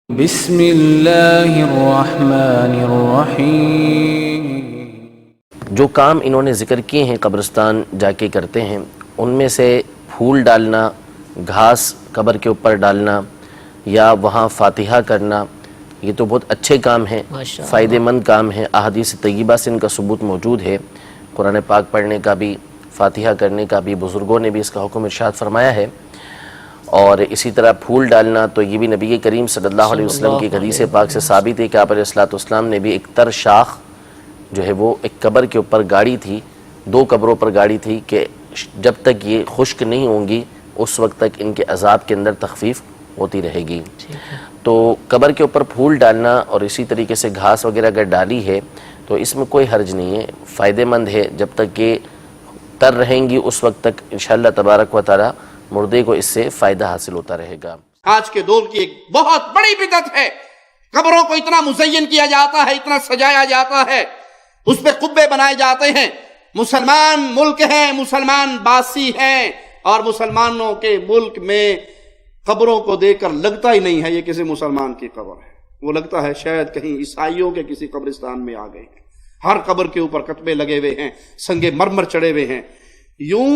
بسم اللہ الرحمن الرحیم۔ جو کام انہوں نے ذکر کیے ہیں قبرستان جا کے کرتے ہیں، ان میں سے پھول ڈالنا، گھاس قبر کے اوپر ڈالنا یا وہاں فاتحہ کرنا، یہ تو بہت اچھے کام ہیں، فائدہ مند کام ہیں۔ احادیث طیبہ سے ان کا ثبوت موجود ہے، قرآن پاک پڑھنے کا بھی، فاتحہ کرنے کا بھی، بزرگوں نے بھی اس کا حکم ارشاد فرمایا ہے۔ اور اسی طرح پھول ڈالنا تو یہ بھی نبی کریم صلی اللہ علیہ وسلم کی حدیث پاک سے ثابت ہے کہ آپ علیہ السلام نے بھی ایک تر شاخ جو ہے وہ ایک قبر کے اوپر گاڑی تھی، 2 قبروں پر گاڑی تھی کہ جب تک یہ خشک نہیں ہوں گی اس وقت تک ان کے عذاب کے اندر تخفیف ہوتی رہے گی۔ تو قبر کے اوپر پھول ڈالنا اور اسی طریقے سے گھاس وغیرہ اگر ڈالی ہے تو اس میں کوئی حرج نہیں ہے، فائدہ مند ہے۔ جب تک یہ تر رہیں گی اس وقت تک انشاءاللہ تبارک و تعالی مردے کو اس سے فائدہ حاصل ہوتا رہے گا۔ آج کے دور کی ایک بہت بڑی بدعت ہے، قبروں کو اتنا مزین کیا جاتا ہے، اتنا سجایا جاتا ہے، اس پہ قبے بنائے جاتے ہیں۔ مسلمان ملک ہے، مسلمان باسی ہیں، اور مسلمانوں کے ملک میں قبروں کو دیکھ کر لگتا ہی نہیں ہے یہ کسی مسلمان کی قبر ہے، وہ لگتا ہے شاید کہیں عیسائیوں کے کسی قبرستان میں آ گئے ہیں۔ ہر قبر کے اوپر کتبے لگے ہوئے ہیں، سنگ مرمر چڑھے ہوئے ہیں۔ یوں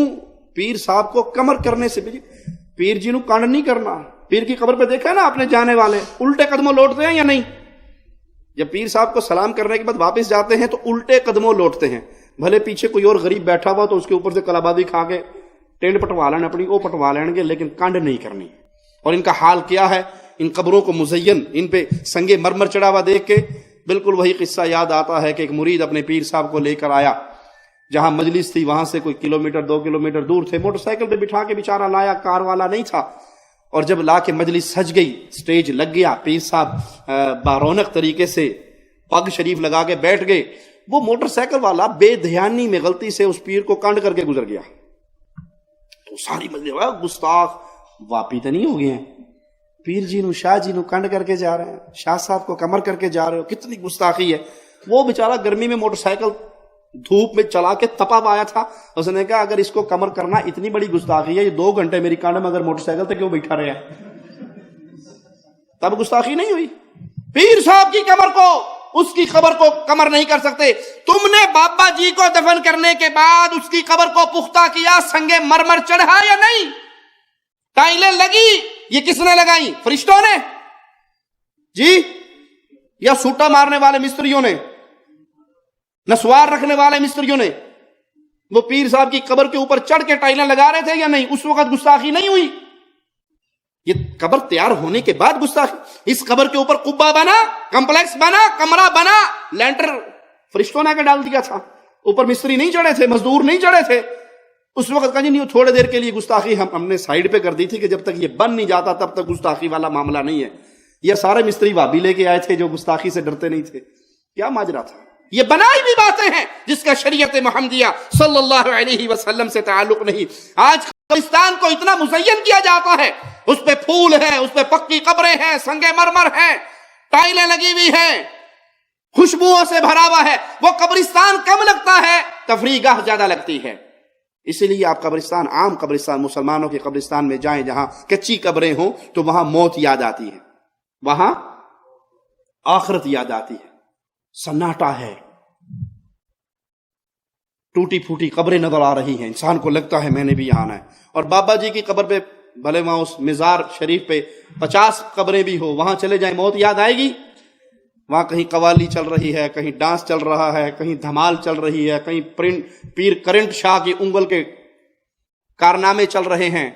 پیر صاحب کو کمر کرنے سے بھی، پیر جی نو کانڈ نہیں کرنا۔ پیر کی قبر پہ دیکھا نا آپ نے جانے والے الٹے قدموں لوٹتے ہیں یا نہیں؟ جب پیر صاحب کو سلام کرنے کے بعد واپس جاتے ہیں تو الٹے قدموں لوٹتے ہیں، بھلے پیچھے کوئی اور غریب بیٹھا ہوا تو اس کے اوپر سے کلابادی کھا کے ٹینڈ پٹوا لیں اپنی، وہ پٹوا لیں گے، لیکن کانڈ نہیں کرنی۔ اور ان کا حال کیا ہے، ان قبروں کو مزین، ان پہ سنگ مرمر چڑھا ہوا دیکھ کے بالکل وہی قصہ یاد آتا ہے کہ ایک مرید اپنے پیر صاحب کو لے کر آیا، جہاں مجلس تھی وہاں سے کوئی 2 کلومیٹر دور تھے، موٹر سائیکل پہ بٹھا کے بیچارہ لایا، کار والا نہیں تھا۔ اور جب لا کے مجلس سج گئی، سٹیج لگ گیا، پیر صاحب بارونق طریقے سے پگ شریف لگا کے بیٹھ گئے، وہ موٹر سائیکل والا بے دھیانی میں غلطی سے اس پیر کو کانڈ کر کے گزر گیا۔ تو ساری مجلس گستاخ واپی تو نہیں ہو گئے ہیں، پیر جی نو شاہ جی نو کانڈ کر کے جا رہے ہیں، شاہ صاحب کو کمر کر کے جا رہے ہو، کتنی گستاخی ہے۔ وہ بیچارہ گرمی میں موٹر سائیکل دھوپ میں چلا کے تپا پایا تھا، اس نے کہا اگر اس کو کمر کرنا اتنی بڑی گستاخی ہے، یہ 2 گھنٹے میری کانڈ میں اگر موٹر سائیکل تک کیوں بیٹھا رہے ہیں؟ تب گستاخی نہیں ہوئی؟ پیر صاحب کی قبر کو، اس کی قبر کو کمر نہیں کر سکتے۔ تم نے بابا جی کو دفن کرنے کے بعد اس کی قبر کو پختہ کیا، سنگ مرمر چڑھا یا نہیں؟ ٹائلیں لگی، یہ کس نے لگائی؟ فرشتوں نے جی، یا سوٹا مارنے والے مستریوں نے، نسوار رکھنے والے مستریوں نے؟ وہ پیر صاحب کی قبر کے اوپر چڑھ کے ٹائلیں لگا رہے تھے یا نہیں؟ اس وقت گستاخی نہیں ہوئی؟ یہ قبر تیار ہونے کے بعد گستاخی۔ اس قبر کے اوپر قبہ بنا، کمپلیکس بنا، کمرہ بنا، لینٹر فرشتوں نے کے ڈال دیا تھا، اوپر مستری نہیں چڑھے تھے، مزدور نہیں چڑھے تھے۔ اس وقت کہا جی نہیں، تھوڑے دیر کے لیے گستاخی ہم نے سائیڈ پہ کر دی تھی کہ جب تک یہ بن نہیں جاتا تب تک گستاخی والا معاملہ نہیں ہے۔ یہ سارے مستری وابی لے کے آئے تھے جو گستاخی سے ڈرتے نہیں تھے، کیا ماجرا تھا؟ یہ بنائی بھی باتیں ہیں جس کا شریعت محمدیہ صلی اللہ علیہ وسلم سے تعلق نہیں۔ آج قبرستان کو اتنا مزین کیا جاتا ہے، اس پہ پھول ہیں، اس پہ پکی قبریں ہیں، سنگ مرمر ہیں، ٹائلیں لگی ہوئی ہیں، خوشبوؤں سے بھرا ہوا ہے۔ وہ قبرستان کم لگتا ہے، تفریح گاہ زیادہ لگتی ہے۔ اسی لیے آپ قبرستان، عام قبرستان، مسلمانوں کے قبرستان میں جائیں جہاں کچی قبریں ہوں تو وہاں موت یاد آتی ہے، وہاں آخرت یاد آتی ہے، سناٹا ہے، ٹوٹی پھوٹی قبریں نظر آ رہی ہیں، انسان کو لگتا ہے میں نے بھی یہاں آنا ہے۔ اور بابا جی کی قبر پہ بھلے وہاں اس مزار شریف پہ 50 قبریں بھی ہو، وہاں چلے جائیں موت یاد آئے گی؟ وہاں کہیں قوالی چل رہی ہے، کہیں ڈانس چل رہا ہے، کہیں دھمال چل رہی ہے، کہیں پیر کرنٹ شاہ کی انگل کے کارنامے چل رہے ہیں،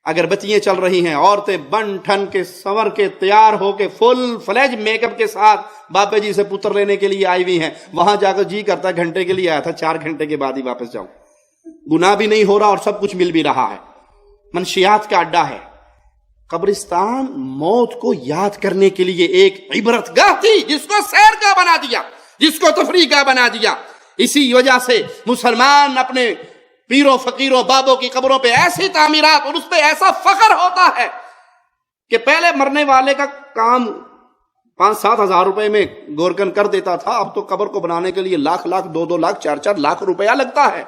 اگربتیاں چل رہی ہیں، عورتیں بن ٹھن کے سنور کے تیار ہو کے فل فلیج میک اپ کے ساتھ بابا جی سے پتر لینے کے لیے آئی ہوئی ہیں۔ وہاں جا کر جی کرتا ہے گھنٹے کے لیے آیا تھا، 4 گھنٹے کے بعد ہی واپس جاؤں۔ گناہ بھی نہیں ہو رہا اور سب کچھ مل بھی رہا ہے، منشیات کا اڈا ہے۔ قبرستان موت کو یاد کرنے کے لیے ایک عبرت گاہ تھی، جس کو سیر کا بنا دیا، جس کو تفریح کا بنا دیا۔ اسی وجہ سے مسلمان اپنے پیروں فقیروں بابوں کی قبروں پہ ایسی تعمیرات اور اس پہ ایسا فخر ہوتا ہے کہ پہلے مرنے والے کا کام 5-7 ہزار روپے میں گورکن کر دیتا تھا، اب تو قبر کو بنانے کے لیے لاکھ 2 لاکھ 4 لاکھ روپیہ لگتا ہے۔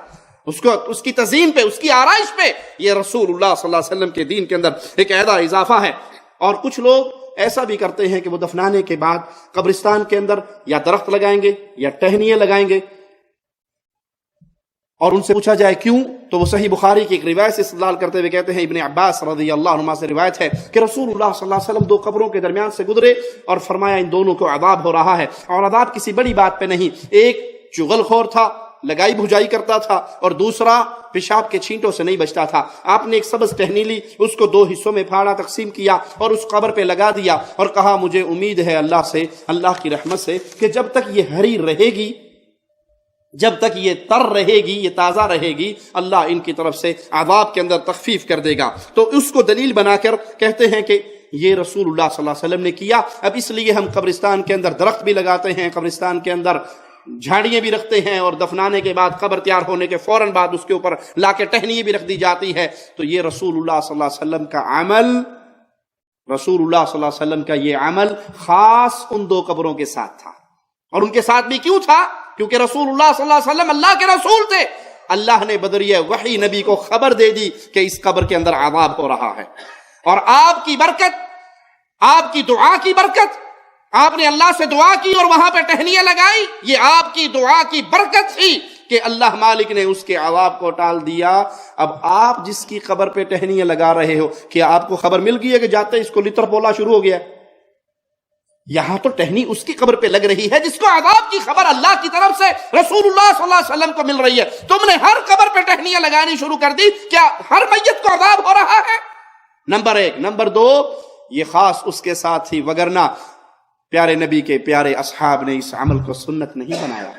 اس کی تزئین پہ، اس کی آرائش پہ، یہ رسول اللہ صلی اللہ علیہ وسلم کے دین کے اندر ایک عہدہ اضافہ ہے۔ اور کچھ لوگ ایسا بھی کرتے ہیں کہ وہ دفنانے کے بعد قبرستان کے اندر یا درخت لگائیں گے یا ٹہنیاں لگائیں گے، اور ان سے پوچھا جائے کیوں، تو وہ صحیح بخاری کی ایک روایت سے استدلال کرتے ہوئے کہتے ہیں، ابن عباس رضی اللہ عنہما سے روایت ہے کہ رسول اللہ صلی اللہ علیہ وسلم 2 قبروں کے درمیان سے گزرے اور فرمایا ان دونوں کو عذاب ہو رہا ہے، اور عذاب کسی بڑی بات پہ نہیں، ایک چغل خور تھا، لگائی بھجائی کرتا تھا، اور دوسرا پیشاب کے چھینٹوں سے نہیں بچتا تھا۔ آپ نے ایک سبز ٹہنی لی، اس کو 2 حصوں میں پھاڑا، تقسیم کیا اور اس قبر پہ لگا دیا، اور کہا مجھے امید ہے اللہ سے، اللہ کی رحمت سے، کہ جب تک یہ ہری رہے گی، جب تک یہ تر رہے گی، یہ تازہ رہے گی، اللہ ان کی طرف سے عذاب کے اندر تخفیف کر دے گا۔ تو اس کو دلیل بنا کر کہتے ہیں کہ یہ رسول اللہ صلی اللہ علیہ وسلم نے کیا۔ اب اس لیے ہم قبرستان کے اندر درخت بھی لگاتے ہیں، قبرستان کے اندر جھاڑیاں بھی رکھتے ہیں، اور دفنانے کے بعد قبر تیار ہونے کے فوراً بعد اس کے اوپر لا کے ٹہنی بھی رکھ دی جاتی ہے۔ تو یہ رسول اللہ صلی اللہ علیہ وسلم کا عمل، رسول اللہ صلی اللہ علیہ وسلم کا یہ عمل خاص ان 2 قبروں کے ساتھ تھا۔ اور ان کے ساتھ بھی کیوں تھا؟ کیونکہ رسول اللہ صلی اللہ علیہ وسلم اللہ کے رسول تھے۔ اللہ نے بدریہ وحی نبی کو خبر دے دی کہ اس قبر کے اندر عذاب ہو رہا ہے، اور آپ کی برکت، آپ کی دعا کی برکت، آپ نے اللہ سے دعا کی اور وہاں پہ ٹہنیاں لگائی، یہ آپ کی دعا کی برکت تھی کہ اللہ مالک نے اس کے عذاب کو ٹال دیا۔ اب آپ جس کی قبر پہ ٹہنیاں لگا رہے ہو، کیا آپ کو خبر مل گئی ہے کہ جاتے اس کو لتر پولا شروع ہو گیا؟ یہاں تو ٹہنی اس کی قبر پہ لگ رہی ہے جس کو عذاب کی خبر اللہ کی طرف سے رسول اللہ صلی اللہ علیہ وسلم کو مل رہی ہے۔ تم نے ہر قبر پہ ٹہنیاں لگانی شروع کر دی، کیا ہر میت کو عذاب ہو رہا ہے؟ نمبر 1۔ نمبر 2، یہ خاص اس کے ساتھ ہی، وگرنہ پیارے نبی کے پیارے اصحاب نے اس عمل کو سنت نہیں بنایا۔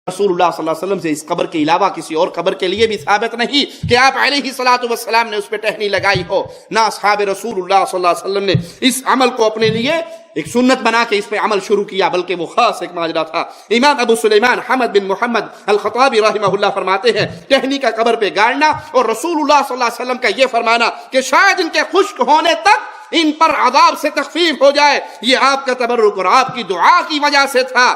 رسول اللہ صلی اللہ علیہ وسلم سے اس قبر کے علاوہ کسی اور قبر کے لیے بھی ثابت نہیں کہ آپ علیہ الصلوۃ والسلام نے اس پہ ٹہنی لگائی ہو، نہ اصحاب رسول اللہ صلی اللہ علیہ وسلم نے اس عمل کو اپنے لیے ایک سنت بنا کے اس پہ عمل شروع کیا، بلکہ وہ خاص ایک ماجرا تھا۔ امام ابو سلیمان حمد بن محمد الخطابی رحمہ اللہ فرماتے ہیں، ٹہنی کا قبر پہ گاڑنا اور رسول اللہ صلی اللہ علیہ وسلم کا یہ فرمانا کہ شاید ان کے خشک ہونے تک ان پر عذاب سے تخفیف ہو جائے، یہ آپ کا تبرک اور آپ کی دعا کی وجہ سے تھا،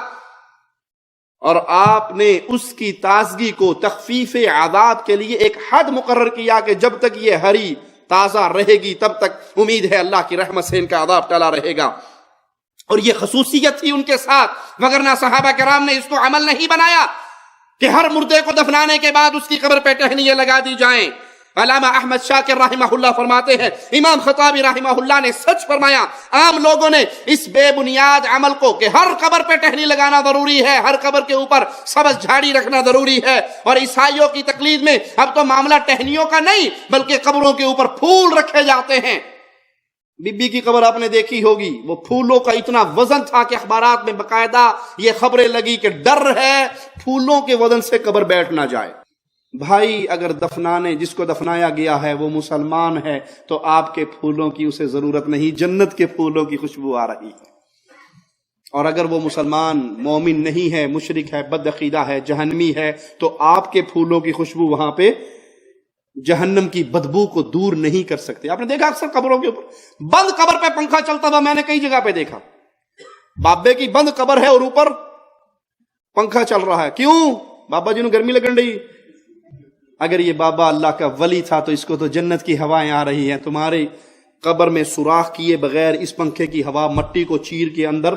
اور آپ نے اس کی تازگی کو تخفیف عذاب کے لیے ایک حد مقرر کیا کہ جب تک یہ ہری تازہ رہے گی تب تک امید ہے اللہ کی رحمت سے ان کا عذاب ٹلا رہے گا۔ اور یہ خصوصیت تھی ان کے ساتھ، وگرنہ صحابہ کرام نے اس کو عمل نہیں بنایا کہ ہر مردے کو دفنانے کے بعد اس کی قبر پہ ٹہنیاں لگا دی جائیں۔ علامہ احمد شاکر رحمہ اللہ فرماتے ہیں، امام خطابی رحمہ اللہ نے سچ فرمایا، عام لوگوں نے اس بے بنیاد عمل کو کہ ہر قبر پہ ٹہنی لگانا ضروری ہے، ہر قبر کے اوپر سبز جھاڑی رکھنا ضروری ہے، اور عیسائیوں کی تقلید میں اب تو معاملہ ٹہنیوں کا نہیں بلکہ قبروں کے اوپر پھول رکھے جاتے ہیں۔ بی بی کی قبر آپ نے دیکھی ہوگی، وہ پھولوں کا اتنا وزن تھا کہ اخبارات میں باقاعدہ یہ خبریں لگی کہ ڈر ہے پھولوں کے وزن سے قبر بیٹھ نہ جائے۔ بھائی اگر دفنانے جس کو دفنایا گیا ہے وہ مسلمان ہے تو آپ کے پھولوں کی اسے ضرورت نہیں، جنت کے پھولوں کی خوشبو آ رہی ہے۔ اور اگر وہ مسلمان مومن نہیں ہے، مشرک ہے، بد عقیدہ ہے، جہنمی ہے، تو آپ کے پھولوں کی خوشبو وہاں پہ جہنم کی بدبو کو دور نہیں کر سکتے۔ آپ نے دیکھا اکثر قبروں کے اوپر بند قبر پہ پنکھا چلتا تھا، میں نے کئی جگہ پہ دیکھا، بابے کی بند قبر ہے اور اوپر پنکھا چل رہا ہے، کیوں؟ بابا جی نو گرمی لگن رہی۔ اگر یہ بابا اللہ کا ولی تھا تو اس کو تو جنت کی ہوائیں آ رہی ہیں، تمہارے قبر میں سوراخ کیے بغیر اس پنکھے کی ہوا مٹی کو چیر کے اندر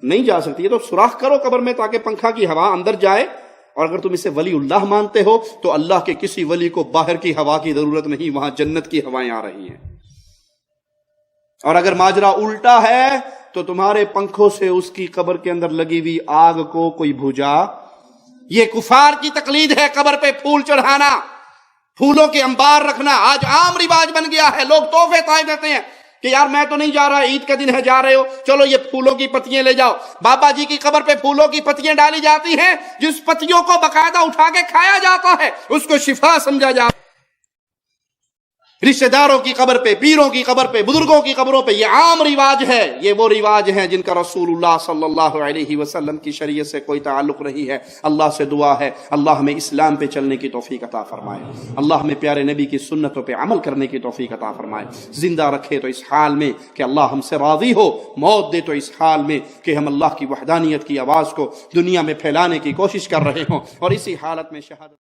نہیں جا سکتی ہے، تو سوراخ کرو قبر میں تاکہ پنکھا کی ہوا اندر جائے۔ اور اگر تم اسے ولی اللہ مانتے ہو تو اللہ کے کسی ولی کو باہر کی ہوا کی ضرورت نہیں، وہاں جنت کی ہوائیں آ رہی ہیں۔ اور اگر ماجرا الٹا ہے تو تمہارے پنکھوں سے اس کی قبر کے اندر لگی ہوئی آگ کو کوئی بھجا۔ یہ کفار کی تقلید ہے، قبر پہ پھول چڑھانا، پھولوں کے انبار رکھنا آج عام رواج بن گیا ہے۔ لوگ تحفے تائے دیتے ہیں کہ یار میں تو نہیں جا رہا، عید کا دن ہے، جا رہے ہو، چلو یہ پھولوں کی پتیاں لے جاؤ۔ بابا جی کی قبر پہ پھولوں کی پتیاں ڈالی جاتی ہیں، جس پتیوں کو باقاعدہ اٹھا کے کھایا جاتا ہے، اس کو شفا سمجھا جاتا ہے۔ رشتہ داروں کی قبر پہ، پیروں کی قبر پہ، بزرگوں کی قبروں پہ یہ عام رواج ہے۔ یہ وہ رواج ہیں جن کا رسول اللہ صلی اللہ علیہ وسلم کی شریعت سے کوئی تعلق نہیں ہے۔ اللہ سے دعا ہے اللہ ہمیں اسلام پہ چلنے کی توفیق عطا فرمائے، اللہ ہمیں پیارے نبی کی سنتوں پہ عمل کرنے کی توفیق عطا فرمائے، زندہ رکھے تو اس حال میں کہ اللہ ہم سے راضی ہو، موت دے تو اس حال میں کہ ہم اللہ کی وحدانیت کی آواز کو دنیا میں پھیلانے کی کوشش کر رہے ہوں، اور اسی حالت میں شہادت